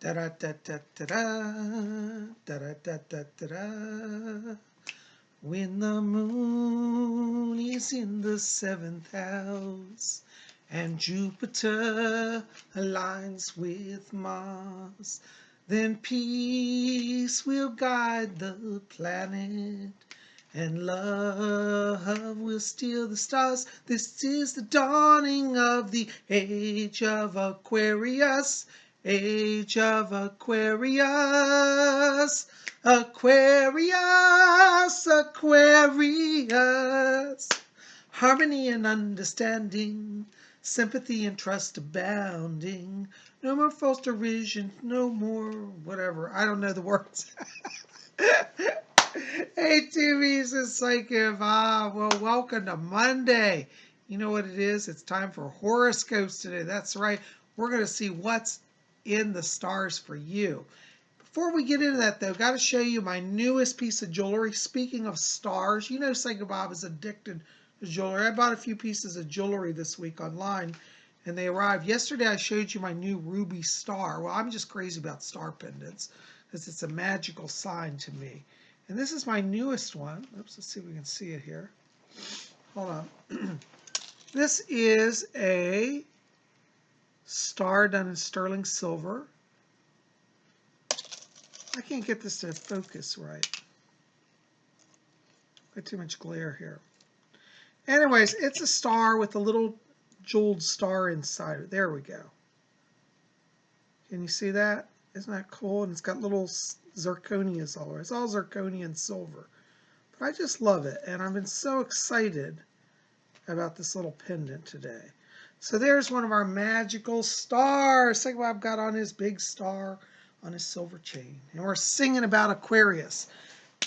Da da da da da da da da da da da da. When the moon is in the seventh house and Jupiter aligns with Mars, then peace will guide the planet and love will steal the stars. This is the dawning of the age of Aquarius. Age of Aquarius. Aquarius, Aquarius. Harmony and understanding, sympathy and trust abounding. No more false derision, no more whatever. I don't know the words. Hey, Tubies and PsychicBob. Well, welcome to Monday. You know what it is? It's time for horoscopes today. That's right. We're going to see what's in the stars for you. Before we get into that, though, got to show you my newest piece of jewelry. Speaking of stars, you know PsychicBob is addicted to jewelry. I bought a few pieces of jewelry this week online, and they arrived. Yesterday, I showed you my new ruby star. Well, I'm just crazy about star pendants because it's a magical sign to me. And this is my newest one. Oops, let's see if we can see it here. Hold on. This is a star done in sterling silver. I can't get this to focus right. Got too much glare here. Anyways, it's a star with a little jeweled star inside it. There we go. Can you see that? Isn't that cool? And it's got little zirconias all over. It's all zirconia and silver. But I just love it. And I've been so excited about this little pendant today. So there's one of our magical stars. PsychicBob got on his big star on his silver chain. And we're singing about Aquarius.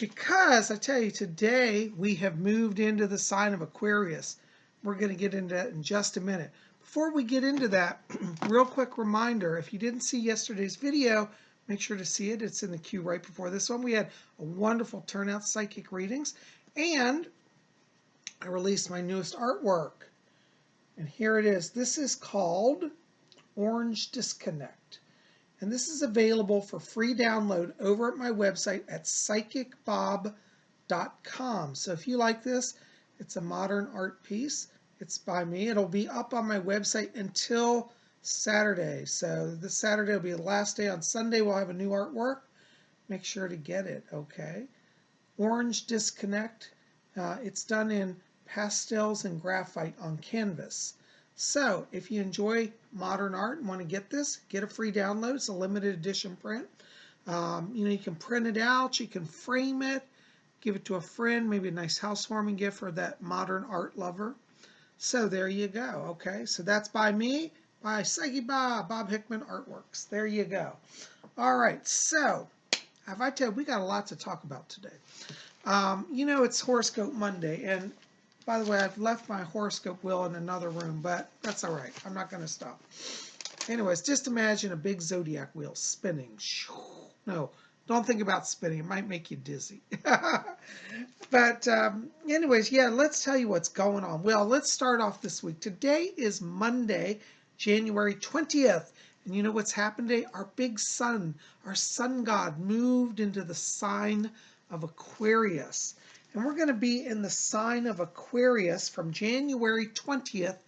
Because I tell you, today we have moved into the sign of Aquarius. We're going to get into that in just a minute. Before we get into that, real quick reminder, if you didn't see yesterday's video, make sure to see it. It's in the queue right before this one. We had a wonderful turnout psychic readings, and I released my newest artwork. And here it is. This is called Orange Disconnect. And this is available for free download over at my website at PsychicBob.com. So if you like this, it's a modern art piece. It's by me. It'll be up on my website until Saturday. So this Saturday will be the last day. On Sunday, we'll have a new artwork. Make sure to get it, okay? Orange Disconnect. It's done in pastels and graphite on canvas. So if you enjoy modern art and want to get this, get a free download. It's a limited edition print. You can print it out. You can frame it. Give it to a friend. Maybe a nice housewarming gift for that modern art lover. So there you go, okay? So that's by me, by PsychicBob, Bob Hickman Artworks. There you go. All right, so have I told you, we got a lot to talk about today. It's Horoscope Monday, and by the way, I've left my horoscope wheel in another room, but that's all right. I'm not going to stop. Anyways, just imagine a big zodiac wheel spinning. No, don't think about spinning. It might make you dizzy. But anyways, yeah, let's tell you what's going on. Well, let's start off this week. Today is Monday, January 20th. And you know what's happened today? Our big sun, our sun god, moved into the sign of Aquarius. And we're going to be in the sign of Aquarius from January 20th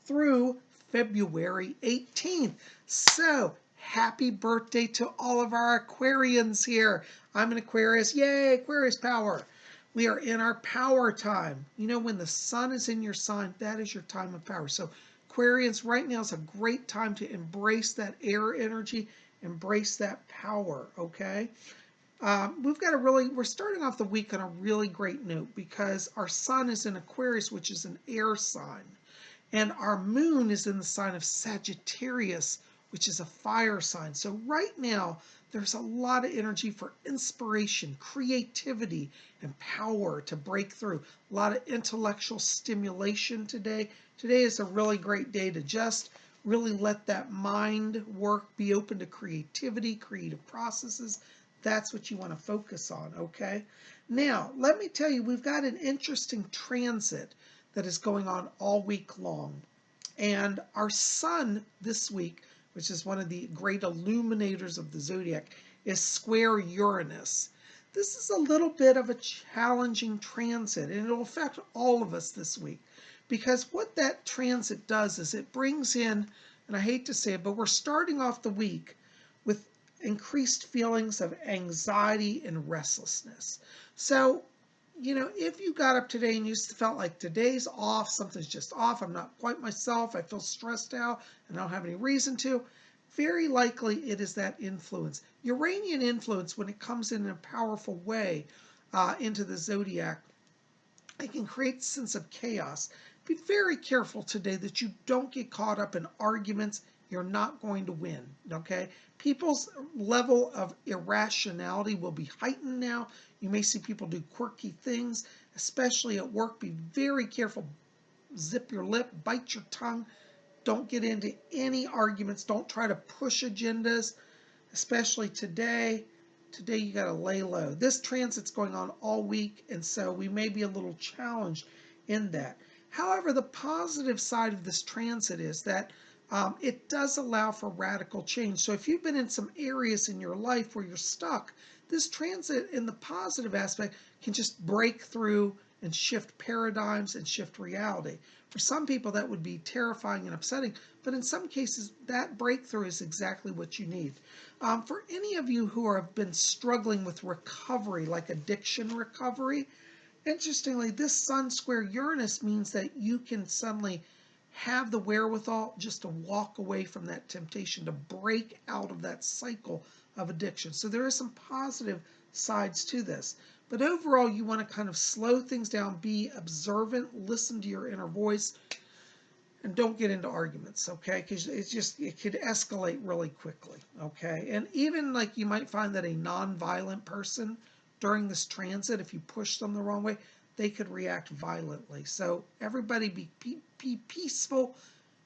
through February 18th. So happy birthday to all of our Aquarians here. I'm an Aquarius. Yay, Aquarius power. We are in our power time. You know, when the sun is in your sign, that is your time of power. So Aquarians, right now is a great time to embrace that air energy, embrace that power, okay? We're starting off the week on a really great note because our sun is in Aquarius, which is an air sign. And our moon is in the sign of Sagittarius, which is a fire sign. So right now, there's a lot of energy for inspiration, creativity, and power to break through. A lot of intellectual stimulation today. Today is a really great day to just really let that mind work, be open to creativity, creative processes. That's what you want to focus on, okay? Now, let me tell you, we've got an interesting transit that is going on all week long. And our sun this week which is one of the great illuminators of the zodiac, is square Uranus. This is a little bit of a challenging transit, and it'll affect all of us this week. Because what that transit does is it brings in, and I hate to say it, but we're starting off the week with increased feelings of anxiety and restlessness. So, if you got up today and you felt like today's off, something's just off, I'm not quite myself, I feel stressed out, and I don't have any reason to, very likely it is that influence. Uranian influence, when it comes in a powerful way into the zodiac, it can create a sense of chaos. Be very careful today that you don't get caught up in arguments you're not going to win, okay? People's level of irrationality will be heightened now. You may see people do quirky things, especially at work. Be very careful. Zip your lip, bite your tongue. Don't get into any arguments. Don't try to push agendas, especially today. Today you got to lay low. This transit's going on all week, and so we may be a little challenged in that. However, the positive side of this transit is that it does allow for radical change. So if you've been in some areas in your life where you're stuck, this transit in the positive aspect can just break through and shift paradigms and shift reality. For some people, that would be terrifying and upsetting, but in some cases, that breakthrough is exactly what you need. For any of you who have been struggling with recovery, like addiction recovery, interestingly, this Sun square Uranus means that you can suddenly have the wherewithal just to walk away from that temptation, to break out of that cycle of addiction. So there are some positive sides to this. But overall, you want to kind of slow things down, be observant, listen to your inner voice, and don't get into arguments, okay? Because it could escalate really quickly, okay? And even like you might find that a non-violent person during this transit, if you push them the wrong way, they could react violently. So everybody be peaceful,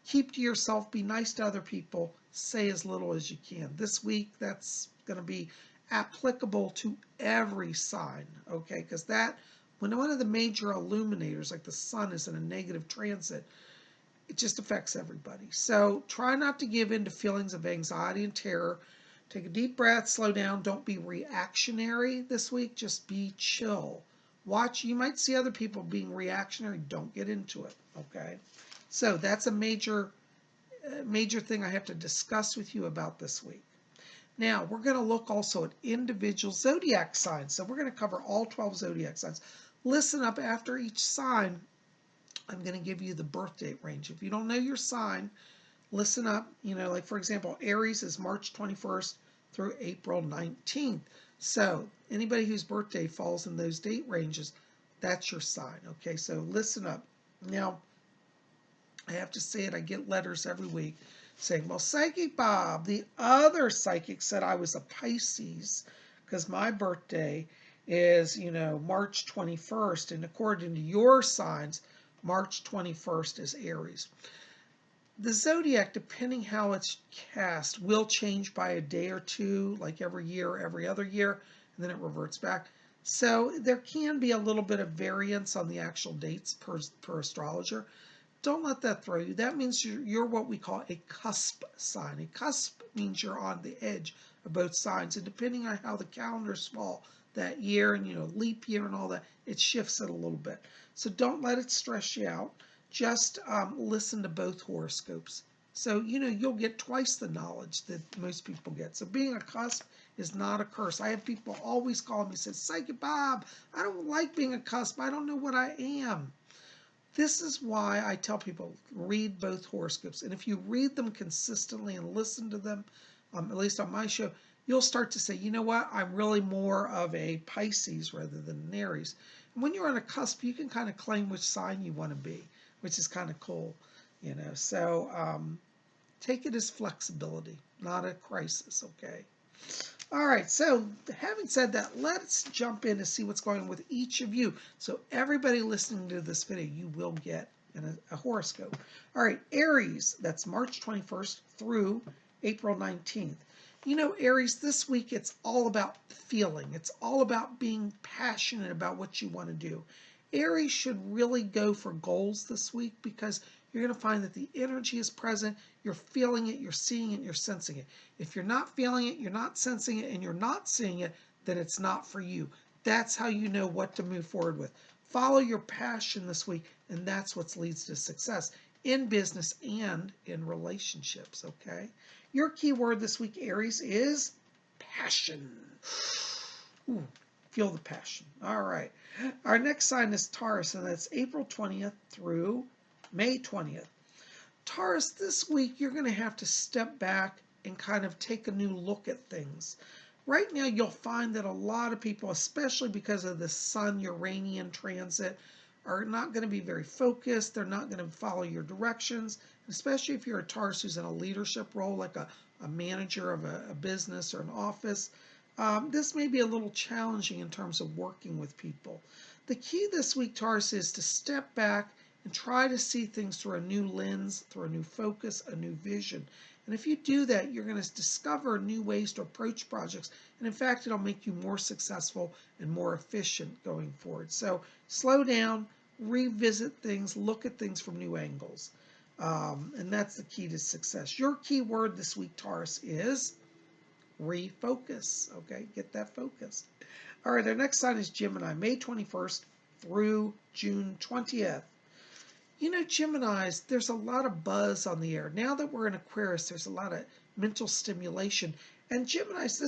keep to yourself, be nice to other people, say as little as you can. This week, that's going to be applicable to every sign, okay? Because when one of the major illuminators, like the sun, is in a negative transit, it just affects everybody. So try not to give in to feelings of anxiety and terror. Take a deep breath, slow down. Don't be reactionary this week. Just be chill. Watch. You might see other people being reactionary. Don't get into it, okay? So that's a major thing I have to discuss with you about this week. Now, we're going to look also at individual zodiac signs. So we're going to cover all 12 zodiac signs. Listen up. After each sign, I'm going to give you the birth date range. If you don't know your sign, listen up. Like for example, Aries is March 21st through April 19th. So anybody whose birthday falls in those date ranges, that's your sign. Okay, so listen up. Now, I have to say it, I get letters every week saying, well, Psychic Bob, the other psychic said I was a Pisces because my birthday is, March 21st. And according to your signs, March 21st is Aries. The zodiac, depending how it's cast, will change by a day or two, like every year, every other year, and then it reverts back. So there can be a little bit of variance on the actual dates per astrologer. Don't let that throw you. That means you're what we call a cusp sign. A cusp means you're on the edge of both signs, and depending on how the calendars fall that year, and leap year and all that, it shifts it a little bit. So don't let it stress you out. Just listen to both horoscopes. So, you'll get twice the knowledge that most people get. So being a cusp is not a curse. I have people always call me and say, Psychic Bob, I don't like being a cusp. I don't know what I am. This is why I tell people, read both horoscopes. And if you read them consistently and listen to them, at least on my show, you'll start to say, you know what, I'm really more of a Pisces rather than an Aries. And when you're on a cusp, you can kind of claim which sign you want to be, which is kind of cool, So take it as flexibility, not a crisis, okay? All right, so having said that, let's jump in to see what's going on with each of you. So everybody listening to this video, you will get a horoscope. All right, Aries, that's March 21st through April 19th. Aries, this week it's all about feeling. It's all about being passionate about what you want to do. Aries should really go for goals this week because you're going to find that the energy is present. You're feeling it, you're seeing it, you're sensing it. If you're not feeling it, you're not sensing it, and you're not seeing it, then it's not for you. That's how you know what to move forward with. Follow your passion this week, and that's what leads to success in business and in relationships, okay? Your key word this week, Aries, is passion. Ooh, feel the passion. All right. Our next sign is Taurus, and that's April 20th through May 20th. Taurus, this week you're going to have to step back and kind of take a new look at things. Right now, you'll find that a lot of people, especially because of the Sun-Uranian transit, are not going to be very focused. They're not going to follow your directions, especially if you're a Taurus who's in a leadership role, like a manager of a business or an office. This may be a little challenging in terms of working with people. The key this week, Taurus, is to step back and try to see things through a new lens, through a new focus, a new vision. And if you do that, you're going to discover new ways to approach projects. And in fact, it'll make you more successful and more efficient going forward. So slow down, revisit things, look at things from new angles. And that's the key to success. Your key word this week, Taurus, is refocus. Okay, get that focused. All right, our next sign is Gemini, May 21st through June 20th. You know, Geminis, there's a lot of buzz on the air. Now that we're in Aquarius, there's a lot of mental stimulation. And Geminis,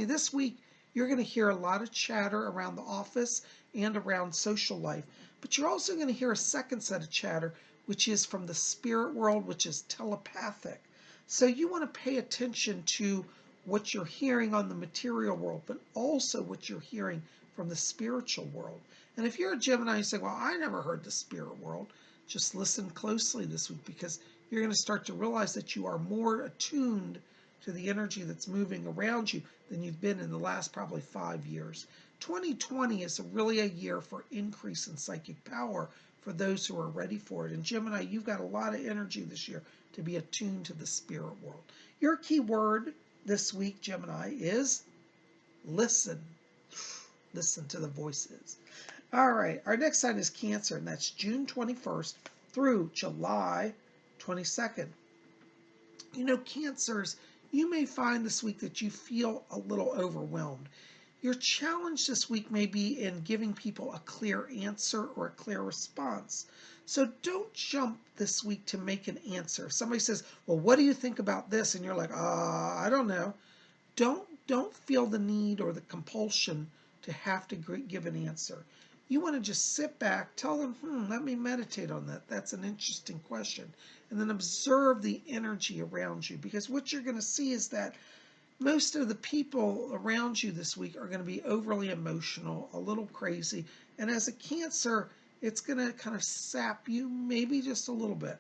this week, you're going to hear a lot of chatter around the office and around social life. But you're also going to hear a second set of chatter, which is from the spirit world, which is telepathic. So you want to pay attention to what you're hearing on the material world, but also what you're hearing from the spiritual world. And if you're a Gemini, you say, well, I never heard the spirit world. Just listen closely this week, because you're going to start to realize that you are more attuned to the energy that's moving around you than you've been in the last probably 5 years. 2020 is really a year for increase in psychic power for those who are ready for it. And Gemini, you've got a lot of energy this year to be attuned to the spirit world. Your key word this week, Gemini, is listen. Listen to the voices. All right, our next sign is Cancer, and that's June 21st through July 22nd. You know, Cancers, you may find this week that you feel a little overwhelmed. Your challenge this week may be in giving people a clear answer or a clear response. So don't jump this week to make an answer. If somebody says, well, what do you think about this? And you're like, I don't know. Don't feel the need or the compulsion to have to give an answer. You want to just sit back, tell them, let me meditate on that. That's an interesting question. And then observe the energy around you, because what you're going to see is that most of the people around you this week are going to be overly emotional, a little crazy. And as a Cancer, it's going to kind of sap you maybe just a little bit.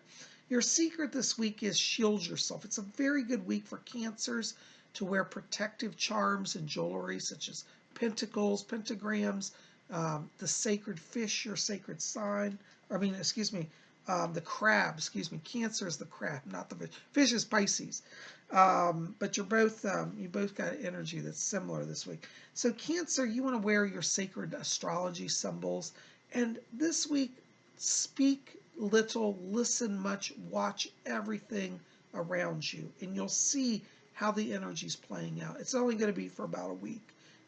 Your secret this week is shield yourself. It's a very good week for Cancers to wear protective charms and jewelry, such as pentacles, pentagrams, the sacred fish, your sacred sign. The crab. Cancer is the crab, not the fish. Fish is Pisces. But you both got energy that's similar this week. So Cancer, you want to wear your sacred astrology symbols. And this week, speak little, listen much, watch everything around you. And you'll see how the energy is playing out. It's only going to be for about a week,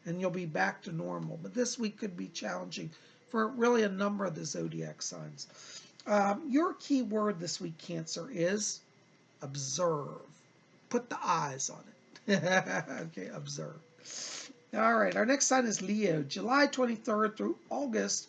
and you'll be back to normal. But this week could be challenging for really a number of the zodiac signs. Your key word this week, Cancer, is observe. Put the eyes on it. Okay, observe. All right, our next sign is Leo, July 23rd through August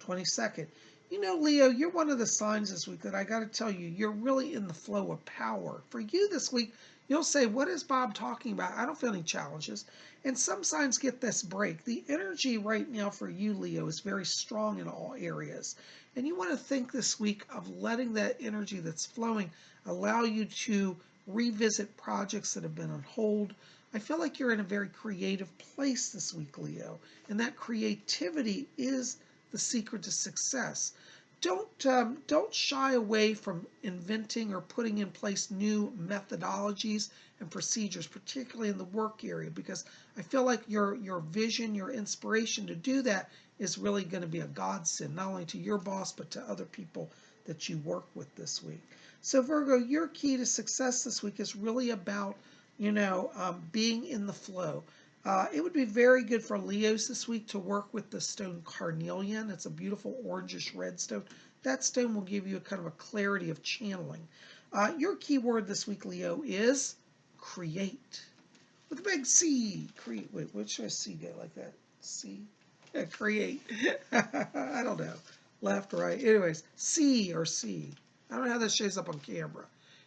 22nd. You know, Leo, you're one of the signs this week that I got to tell you, you're really in the flow of power. For you this week, you'll say, what is Bob talking about? I don't feel any challenges. And some signs get this break. The energy right now for you, Leo, is very strong in all areas. And you want to think this week of letting that energy that's flowing allow you to revisit projects that have been on hold. I feel like you're in a very creative place this week, Leo. And that creativity is the secret to success. Don't shy away from inventing or putting in place new methodologies and procedures, particularly in the work area, because I feel like your vision, your inspiration to do that is really going to be a godsend, not only to your boss, but to other people that you work with this week. So Virgo, your key to success this week is really about, being in the flow. It would be very good for Leos this week to work with the stone carnelian. It's a beautiful orangish red stone. That stone will give you a kind of a clarity of channeling. Your key word this week, Leo, is create. With a big C. Create. Wait, what should a C go like that? C? Yeah, create. I don't know. Left, right. Anyways, C or C. I don't know how that shows up on camera.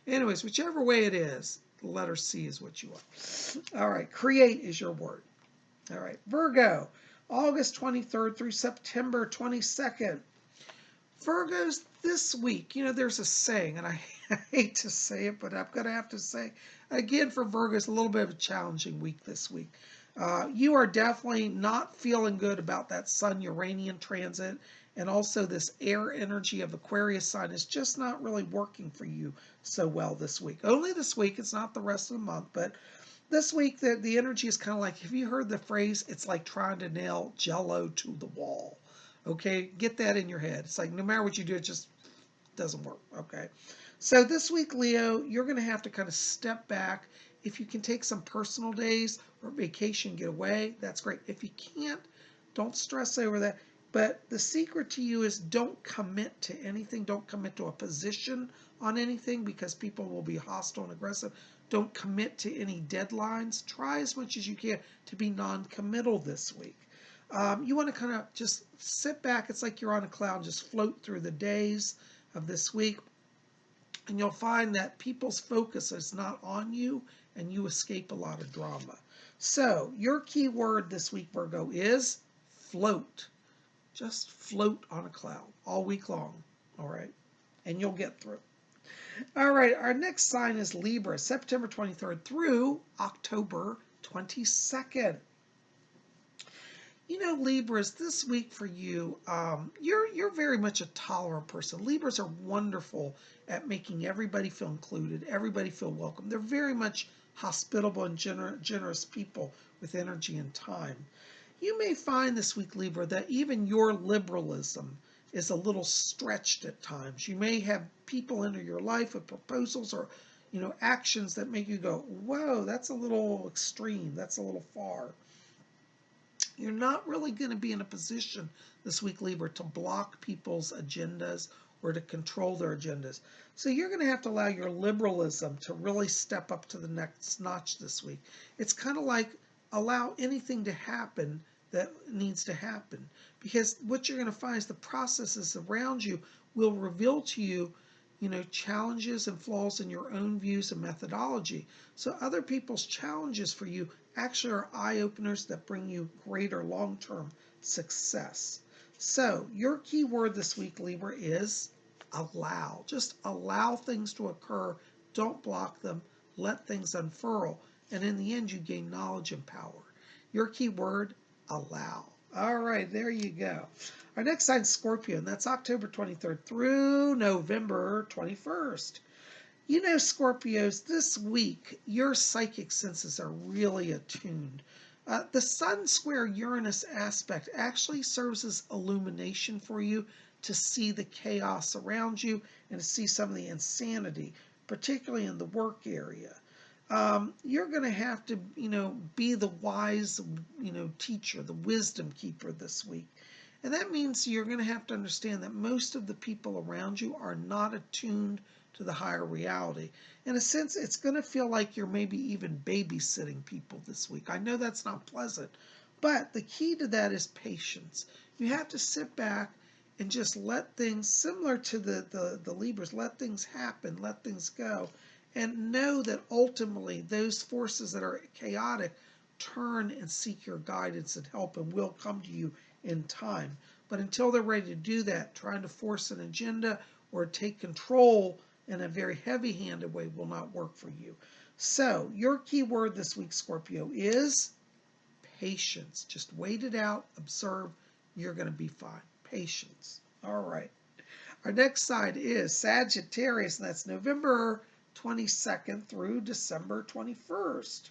Anyways, whichever way it is, the letter C is what you want. All right, create is your word. All right, Virgo, August 23rd through September 22nd. Virgos, this week, there's a saying, and I hate to say it, but I'm going to have to say, again, for Virgos, a little bit of a challenging week this week. You are definitely not feeling good about that Sun-Uranian transit, and also this air energy of Aquarius sign is just not really working for you so well this week. Only this week, it's not the rest of the month, but this week the energy is kind of like, have you heard the phrase, it's like trying to nail Jell-O to the wall? Okay, get that in your head. It's like no matter what you do, it just doesn't work. Okay, so this week, Leo, you're going to have to kind of step back. If you can take some personal days or vacation, get away, that's great. If you can't, don't stress over that. But the secret to you is don't commit to anything. Don't commit to a position on anything because people will be hostile and aggressive. Don't commit to any deadlines. Try as much as you can to be non-committal this week. You want to kind of just sit back. It's like you're on a cloud, just float through the days of this week. And you'll find that people's focus is not on you and you escape a lot of drama. So your key word this week, Virgo, is float. Just float on a cloud all week long. All right. And you'll get through. All right. Our next sign is Libra, September 23rd through October 22nd. Libras, this week for you, you're very much a tolerant person. Libras are wonderful at making everybody feel included, everybody feel welcome. They're very much hospitable and generous people with energy and time. You may find this week, Libra, that even your liberalism is a little stretched at times. You may have people enter your life with proposals or, actions that make you go, whoa, that's a little extreme. That's a little far. You're not really going to be in a position this week, Libra, to block people's agendas or to control their agendas. So you're going to have to allow your liberalism to really step up to the next notch this week. It's kind of like allow anything to happen that needs to happen. Because what you're going to find is the processes around you will reveal to you, challenges and flaws in your own views and methodology. So other people's challenges for you actually are eye-openers that bring you greater long-term success. So your key word this week, Libra, is allow. Just allow things to occur. Don't block them. Let things unfurl. And in the end, you gain knowledge and power. Your key word, allow. All right, there you go. Our next sign is Scorpio, and that's October 23rd through November 21st. Scorpios, this week, your psychic senses are really attuned. The Sun square Uranus aspect actually serves as illumination for you to see the chaos around you and to see some of the insanity, particularly in the work area. You're going to have to, be the wise, teacher, the wisdom keeper this week. And that means you're going to have to understand that most of the people around you are not attuned to the higher reality. In a sense, it's going to feel like you're maybe even babysitting people this week. I know that's not pleasant, but the key to that is patience. You have to sit back and just let things, similar to the Libras, let things happen, let things go, and know that ultimately those forces that are chaotic turn and seek your guidance and help and will come to you in time. But until they're ready to do that, trying to force an agenda or take control in a very heavy-handed way will not work for you. So your key word this week, Scorpio, is patience. Just wait it out, observe, you're going to be fine. Patience. All right. Our next sign is Sagittarius, and that's November 22nd through December 21st.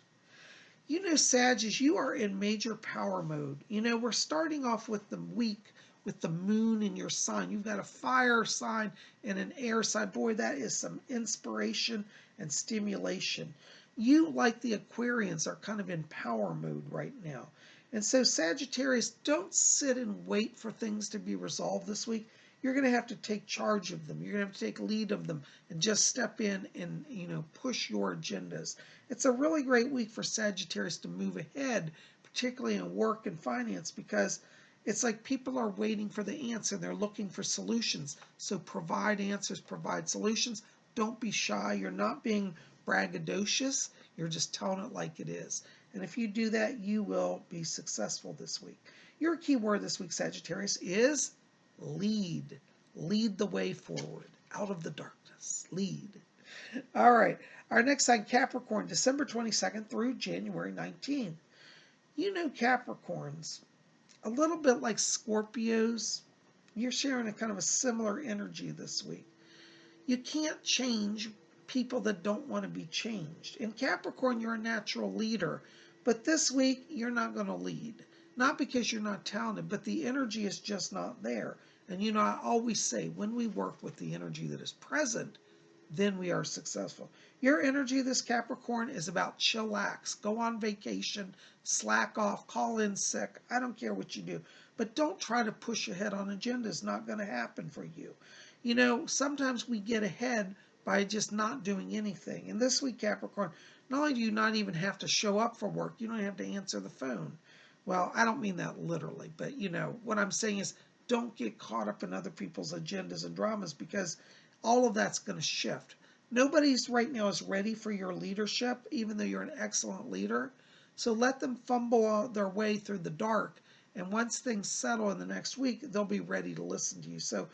Sagittarius, you are in major power mode. We're starting off with the week with the moon in your sign. You've got a fire sign and an air sign. Boy, that is some inspiration and stimulation. You, like the Aquarians, are kind of in power mode right now. And so, Sagittarius, don't sit and wait for things to be resolved this week. You're going to have to take charge of them. You're going to have to take lead of them and just step in and, push your agendas. It's a really great week for Sagittarius to move ahead, particularly in work and finance, because it's like people are waiting for the answer. They're looking for solutions. So provide answers, provide solutions. Don't be shy. You're not being braggadocious. You're just telling it like it is. And if you do that, you will be successful this week. Your key word this week, Sagittarius, is lead. Lead the way forward, out of the darkness. Lead. All right. Our next sign, Capricorn, December 22nd through January 19th. You know, Capricorns, a little bit like Scorpios, you're sharing a kind of a similar energy this week. You can't change people that don't want to be changed. In Capricorn, you're a natural leader, but this week you're not going to lead. Not because you're not talented, but the energy is just not there. And I always say, when we work with the energy that is present, then we are successful. Your energy, this Capricorn, is about chillax. Go on vacation, slack off, call in sick. I don't care what you do. But don't try to push ahead on agendas. It's not going to happen for you. Sometimes we get ahead by just not doing anything. And this week, Capricorn, not only do you not even have to show up for work, you don't have to answer the phone. Well, I don't mean that literally, but what I'm saying is don't get caught up in other people's agendas and dramas, because all of that's going to shift. Nobody's right now is ready for your leadership, even though you're an excellent leader. So let them fumble their way through the dark. And once things settle in the next week, they'll be ready to listen to you. So,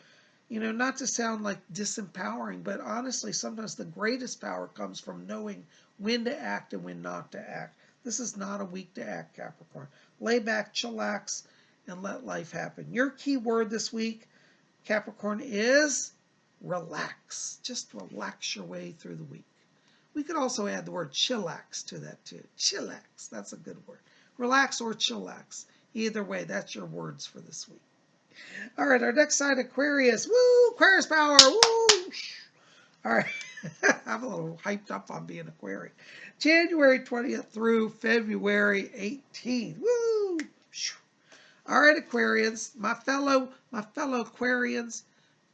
not to sound like disempowering, but honestly, sometimes the greatest power comes from knowing when to act and when not to act. This is not a week to act, Capricorn. Lay back, chillax, and let life happen. Your key word this week, Capricorn, is relax. Just relax your way through the week. We could also add the word chillax to that too. Chillax, that's a good word. Relax or chillax. Either way, that's your words for this week. All right, our next sign, Aquarius. Woo! Aquarius power! Woo! All right, I'm a little hyped up on being Aquarius. January 20th through February 18th. Woo! All right, Aquarians, my fellow Aquarians,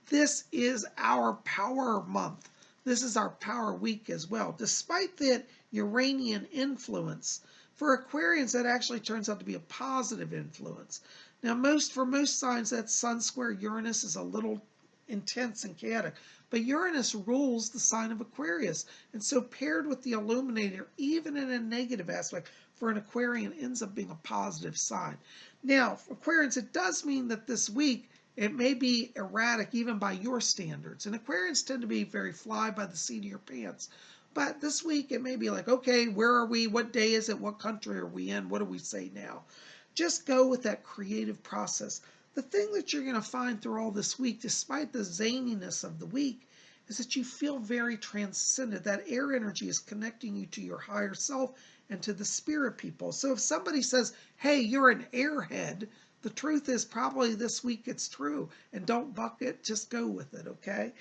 this is our power month. This is our power week as well. Despite that Uranian influence, for Aquarians, that actually turns out to be a positive influence. Now, for most signs, that Sun square Uranus is a little intense and chaotic, but Uranus rules the sign of Aquarius. And so paired with the Illuminator, even in a negative aspect, for an Aquarian ends up being a positive sign. Now, for Aquarians, it does mean that this week, it may be erratic even by your standards. And Aquarians tend to be very fly by the seat of your pants. But this week, it may be like, okay, where are we? What day is it? What country are we in? What do we say now? Just go with that creative process. The thing that you're going to find through all this week, despite the zaniness of the week, is that you feel very transcendent. That air energy is connecting you to your higher self and to the spirit people. So if somebody says, hey, you're an airhead, the truth is probably this week it's true. And don't buck it, just go with it, okay?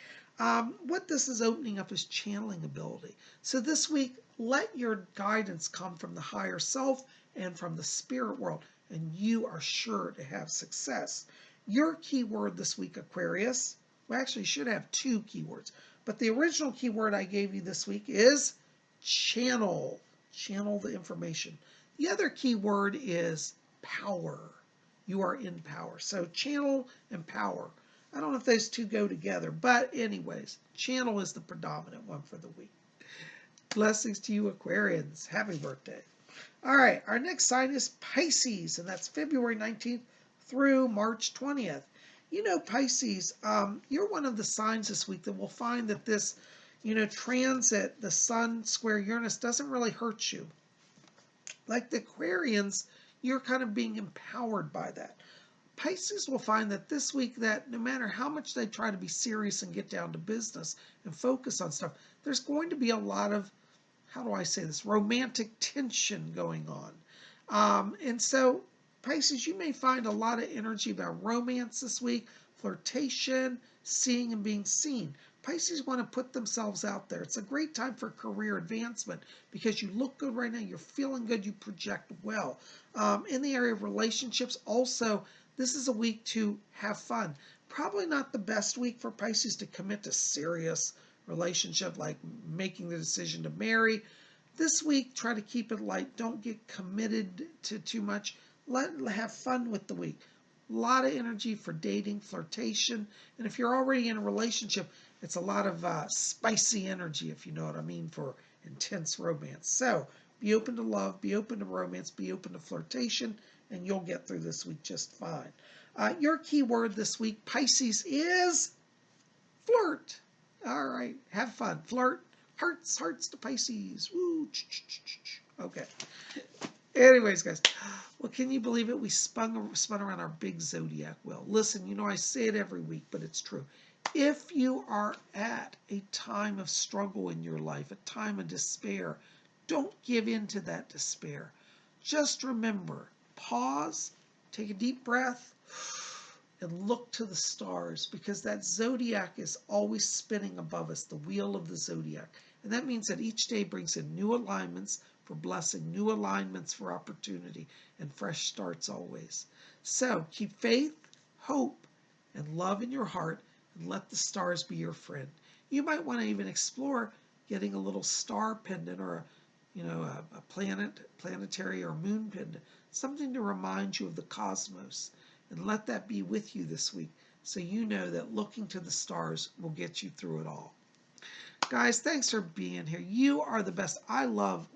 What this is opening up is channeling ability. So this week, let your guidance come from the higher self and from the spirit world, and you are sure to have success. Your keyword this week, Aquarius, well, actually, you should have two keywords, but the original keyword I gave you this week is channel. Channel the information. The other keyword is power. You are in power. So channel and power. I don't know if those two go together, but anyways, channel is the predominant one for the week. Blessings to you, Aquarians. Happy birthday. All right, our next sign is Pisces, and that's February 19th through March 20th. You know, Pisces, you're one of the signs this week that will find that this, transit, the Sun square Uranus, doesn't really hurt you. Like the Aquarians, you're kind of being empowered by that. Pisces will find that this week that no matter how much they try to be serious and get down to business and focus on stuff, there's going to be a lot of, how do I say this, romantic tension going on. And so Pisces, you may find a lot of energy about romance this week, flirtation, seeing and being seen. Pisces want to put themselves out there. It's a great time for career advancement because you look good right now, you're feeling good, you project well. In the area of relationships, also, this is a week to have fun. Probably not the best week for Pisces to commit to serious relationship, like making the decision to marry. This week, try to keep it light. Don't get committed to too much. Have fun with the week. A lot of energy for dating, flirtation, and if you're already in a relationship, it's a lot of spicy energy, if you know what I mean, for intense romance. So be open to love, be open to romance, be open to flirtation, and you'll get through this week just fine. Your key word this week, Pisces, is flirt. All right, have fun. Flirt. Hearts to Pisces. Woo. Okay. Anyways, guys, well, can you believe it? We spun around our big zodiac wheel. Listen, you know, I say it every week, but it's true. If you are at a time of struggle in your life, a time of despair, don't give in to that despair. Just remember, pause, take a deep breath, and look to the stars, because that zodiac is always spinning above us, the wheel of the zodiac. And that means that each day brings in new alignments for blessing, new alignments for opportunity, and fresh starts always. So keep faith, hope, and love in your heart, and let the stars be your friend. You might want to even explore getting a little star pendant, or a planetary or moon pendant, something to remind you of the cosmos. And let that be with you this week, so you know that looking to the stars will get you through it all. Guys, thanks for being here. You are the best. I love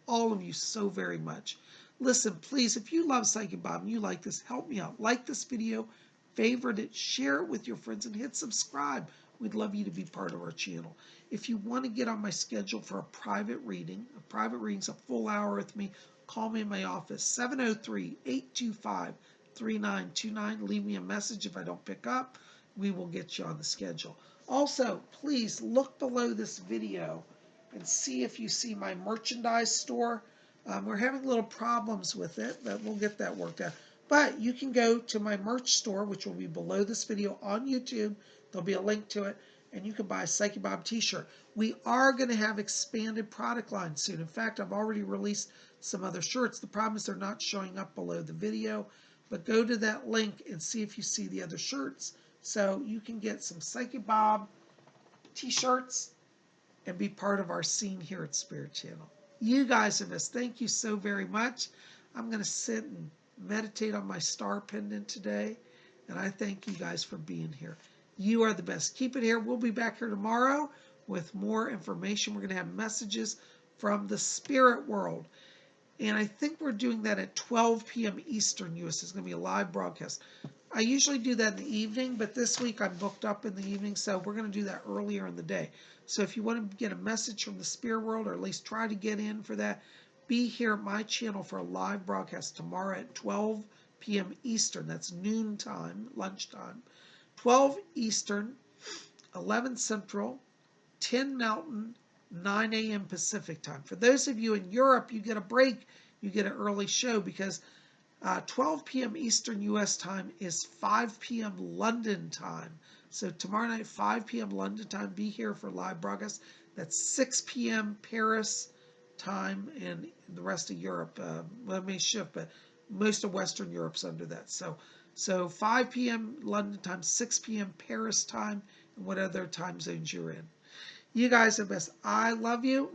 all of you so very much. Listen, please, if you love Psychic Bob and you like this, help me out. Like this video, favorite it, share it with your friends, and hit subscribe. We'd love you to be part of our channel. If you want to get on my schedule for a private reading's a full hour with me, call me in my office, 703-825-3929. Leave me a message if I don't pick up. We will get you on the schedule. Also, please look below this video and see if you see my merchandise store. We're having little problems with it, but we'll get that worked out. But you can go to my merch store, which will be below this video on YouTube. There'll be a link to it, and you can buy a Psychic Bob t-shirt. We are going to have expanded product lines soon. In fact, I've already released some other shirts. The problem is they're not showing up below the video, but go to that link and see if you see the other shirts, so you can get some Psychic Bob t-shirts and be part of our scene here at Spirit Channel. You guys are best. Thank you so very much. I'm going to sit and meditate on my star pendant today, and I thank you guys for being here. You are the best. Keep it here. We'll be back here tomorrow with more information. We're going to have messages from the spirit world, and I think we're doing that at 12 p.m. Eastern U.S. It's going to be a live broadcast. I usually do that in the evening, but this week I'm booked up in the evening, so we're going to do that earlier in the day. So if you want to get a message from the spirit world, or at least try to get in for that, be here at my channel for a live broadcast tomorrow at 12 p.m. Eastern. That's noon time, lunchtime. 12 Eastern, 11 Central, 10 Mountain, 9 a.m. Pacific time. For those of you in Europe, you get a break. You get an early show because 12 p.m. Eastern U.S. time is 5 p.m. London time. So tomorrow night, 5 p.m. London time, be here for live broadcast. That's 6 p.m. Paris time, and the rest of Europe. Well, it may shift, but most of Western Europe's under that. So 5 p.m. London time, 6 p.m. Paris time, and what other time zones you're in. You guys are the best. I love you.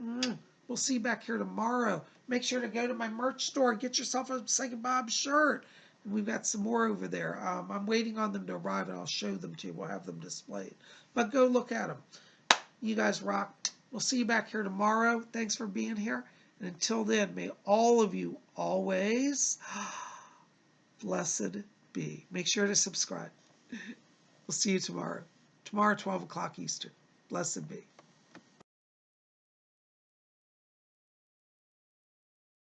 We'll see you back here tomorrow. Make sure to go to my merch store. Get yourself a Psychic Bob shirt. And we've got some more over there. I'm waiting on them to arrive, and I'll show them to you. We'll have them displayed. But go look at them. You guys rock. We'll see you back here tomorrow. Thanks for being here. And until then, may all of you always blessed be. Make sure to subscribe. We'll see you tomorrow. Tomorrow, 12 o'clock Eastern. Blessed be.